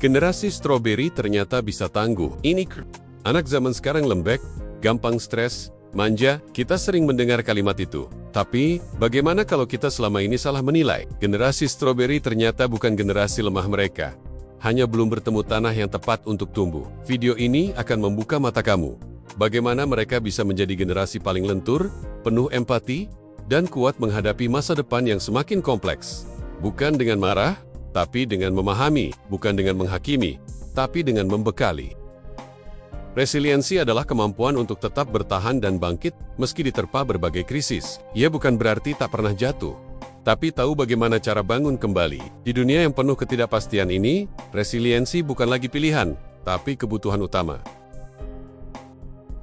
Generasi stroberi ternyata bisa tangguh. Anak zaman sekarang lembek, gampang stres, manja. Kita sering mendengar kalimat itu. Tapi, bagaimana kalau kita selama ini salah menilai? Generasi stroberi ternyata bukan generasi lemah mereka. Hanya belum bertemu tanah yang tepat untuk tumbuh. Video ini akan membuka mata kamu. Bagaimana mereka bisa menjadi generasi paling lentur, penuh empati, dan kuat menghadapi masa depan yang semakin kompleks. Bukan dengan marah, tapi dengan memahami. Bukan dengan menghakimi, tapi dengan membekali. Resiliensi adalah kemampuan untuk tetap bertahan dan bangkit meski diterpa berbagai krisis. Ia bukan berarti tak pernah jatuh, tapi tahu bagaimana cara bangun kembali. Di dunia yang penuh ketidakpastian ini, resiliensi bukan lagi pilihan, tapi kebutuhan utama.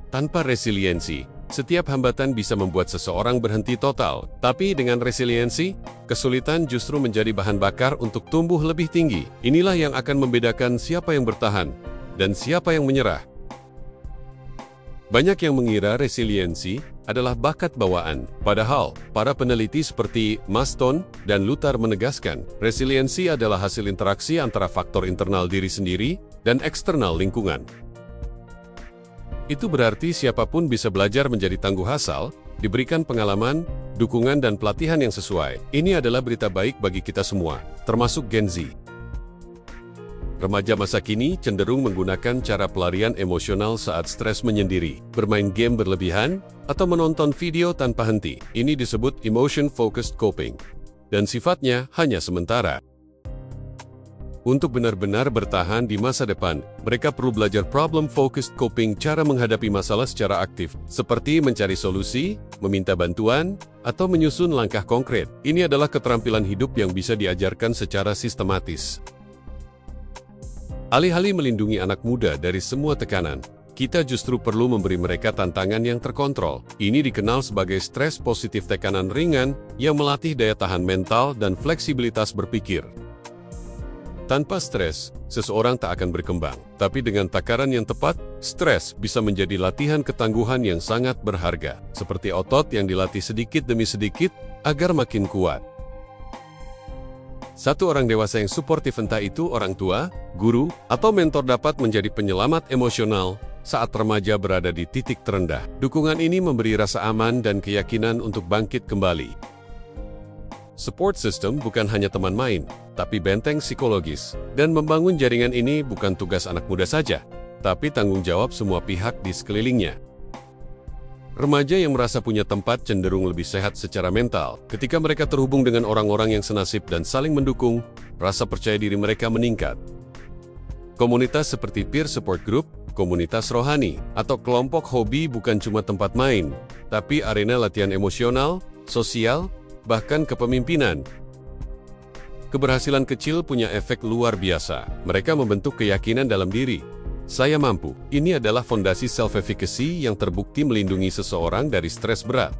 Tanpa resiliensi, setiap hambatan bisa membuat seseorang berhenti total. Tapi dengan resiliensi, kesulitan justru menjadi bahan bakar untuk tumbuh lebih tinggi. Inilah yang akan membedakan siapa yang bertahan dan siapa yang menyerah. Banyak yang mengira resiliensi adalah bakat bawaan. Padahal, para peneliti seperti Maston dan Luther menegaskan, resiliensi adalah hasil interaksi antara faktor internal diri sendiri dan eksternal lingkungan. Itu berarti siapapun bisa belajar menjadi tangguh asal, diberikan pengalaman, dukungan dan pelatihan yang sesuai. Ini adalah berita baik bagi kita semua, termasuk Gen Z. Remaja masa kini cenderung menggunakan cara pelarian emosional saat stres menyendiri, bermain game berlebihan, atau menonton video tanpa henti. Ini disebut emotion-focused coping, dan sifatnya hanya sementara. Untuk benar-benar bertahan di masa depan, mereka perlu belajar problem-focused coping, cara menghadapi masalah secara aktif, seperti mencari solusi, meminta bantuan, atau menyusun langkah konkret. Ini adalah keterampilan hidup yang bisa diajarkan secara sistematis. Alih-alih melindungi anak muda dari semua tekanan, kita justru perlu memberi mereka tantangan yang terkontrol. Ini dikenal sebagai stres positif, tekanan ringan yang melatih daya tahan mental dan fleksibilitas berpikir. Tanpa stres, seseorang tak akan berkembang. Tapi dengan takaran yang tepat, stres bisa menjadi latihan ketangguhan yang sangat berharga. Seperti otot yang dilatih sedikit demi sedikit agar makin kuat. Satu orang dewasa yang suportif, entah itu orang tua, guru, atau mentor, dapat menjadi penyelamat emosional saat remaja berada di titik terendah. Dukungan ini memberi rasa aman dan keyakinan untuk bangkit kembali. Support system bukan hanya teman main, tapi benteng psikologis. Dan membangun jaringan ini bukan tugas anak muda saja, tapi tanggung jawab semua pihak di sekelilingnya. Remaja yang merasa punya tempat cenderung lebih sehat secara mental. Ketika mereka terhubung dengan orang-orang yang senasib dan saling mendukung, rasa percaya diri mereka meningkat. Komunitas seperti peer support group, komunitas rohani, atau kelompok hobi bukan cuma tempat main, tapi arena latihan emosional, sosial, bahkan kepemimpinan. Keberhasilan kecil punya efek luar biasa. Mereka membentuk keyakinan dalam diri. Saya mampu. Ini adalah fondasi self-efficacy yang terbukti melindungi seseorang dari stres berat.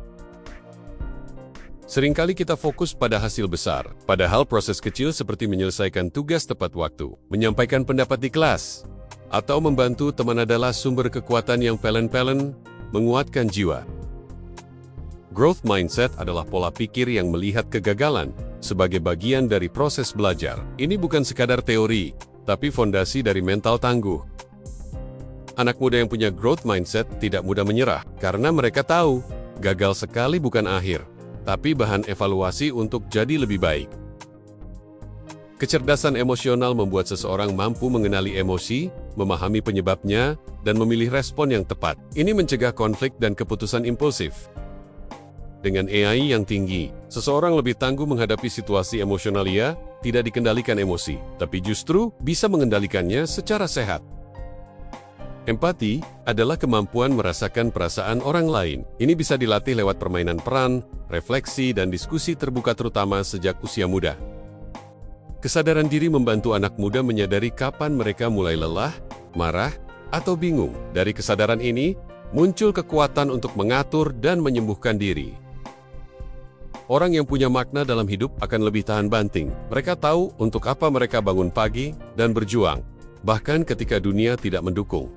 Seringkali kita fokus pada hasil besar, padahal proses kecil seperti menyelesaikan tugas tepat waktu, menyampaikan pendapat di kelas, atau membantu teman adalah sumber kekuatan yang pelen-pelen, menguatkan jiwa. Growth mindset adalah pola pikir yang melihat kegagalan sebagai bagian dari proses belajar. Ini bukan sekadar teori, tapi fondasi dari mental tangguh. Anak muda yang punya growth mindset tidak mudah menyerah, karena mereka tahu, gagal sekali bukan akhir, tapi bahan evaluasi untuk jadi lebih baik. Kecerdasan emosional membuat seseorang mampu mengenali emosi, memahami penyebabnya, dan memilih respon yang tepat. Ini mencegah konflik dan keputusan impulsif. Dengan AI yang tinggi, seseorang lebih tangguh menghadapi situasi emosional. Ia tidak dikendalikan emosi, tapi justru bisa mengendalikannya secara sehat. Empati adalah kemampuan merasakan perasaan orang lain. Ini bisa dilatih lewat permainan peran, refleksi, dan diskusi terbuka, terutama sejak usia muda. Kesadaran diri membantu anak muda menyadari kapan mereka mulai lelah, marah, atau bingung. Dari kesadaran ini, muncul kekuatan untuk mengatur dan menyembuhkan diri. Orang yang punya makna dalam hidup akan lebih tahan banting. Mereka tahu untuk apa mereka bangun pagi dan berjuang, bahkan ketika dunia tidak mendukung.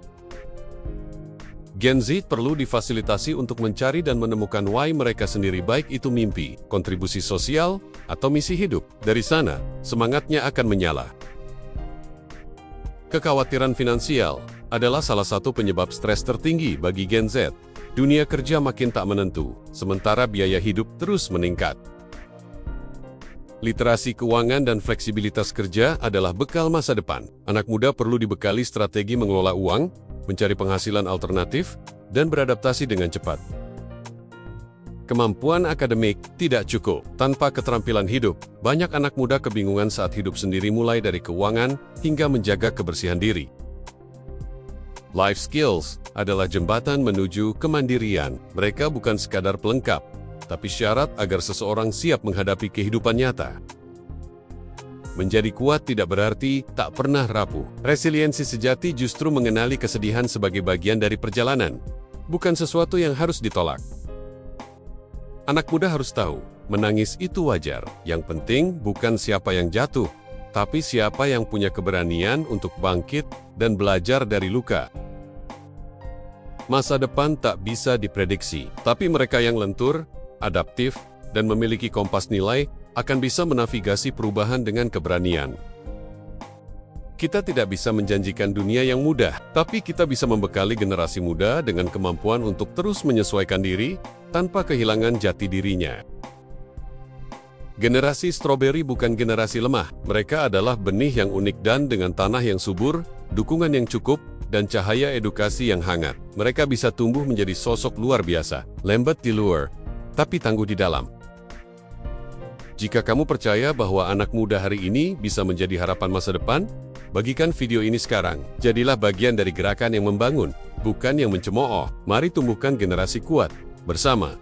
Gen Z perlu difasilitasi untuk mencari dan menemukan why mereka sendiri, baik itu mimpi, kontribusi sosial, atau misi hidup. Dari sana, semangatnya akan menyala. Kekhawatiran finansial adalah salah satu penyebab stres tertinggi bagi Gen Z. Dunia kerja makin tak menentu, sementara biaya hidup terus meningkat. Literasi keuangan dan fleksibilitas kerja adalah bekal masa depan. Anak muda perlu dibekali strategi mengelola uang, mencari penghasilan alternatif, dan beradaptasi dengan cepat. Kemampuan akademik tidak cukup. Tanpa keterampilan hidup, banyak anak muda kebingungan saat hidup sendiri, mulai dari keuangan hingga menjaga kebersihan diri. Life skills adalah jembatan menuju kemandirian. Mereka bukan sekadar pelengkap, tapi syarat agar seseorang siap menghadapi kehidupan nyata. Menjadi kuat tidak berarti tak pernah rapuh. Resiliensi sejati justru mengenali kesedihan sebagai bagian dari perjalanan, bukan sesuatu yang harus ditolak. Anak muda harus tahu, menangis itu wajar. Yang penting bukan siapa yang jatuh, tapi siapa yang punya keberanian untuk bangkit dan belajar dari luka. Masa depan tak bisa diprediksi, tapi mereka yang lentur, adaptif, dan memiliki kompas nilai akan bisa menavigasi perubahan dengan keberanian. Kita tidak bisa menjanjikan dunia yang mudah, tapi kita bisa membekali generasi muda dengan kemampuan untuk terus menyesuaikan diri tanpa kehilangan jati dirinya. Generasi stroberi bukan generasi lemah. Mereka adalah benih yang unik dan dengan tanah yang subur, dukungan yang cukup, dan cahaya edukasi yang hangat. Mereka bisa tumbuh menjadi sosok luar biasa, lambat di luar, tapi tangguh di dalam. Jika kamu percaya bahwa anak muda hari ini bisa menjadi harapan masa depan, bagikan video ini sekarang. Jadilah bagian dari gerakan yang membangun, bukan yang mencemooh. Mari tumbuhkan generasi kuat bersama.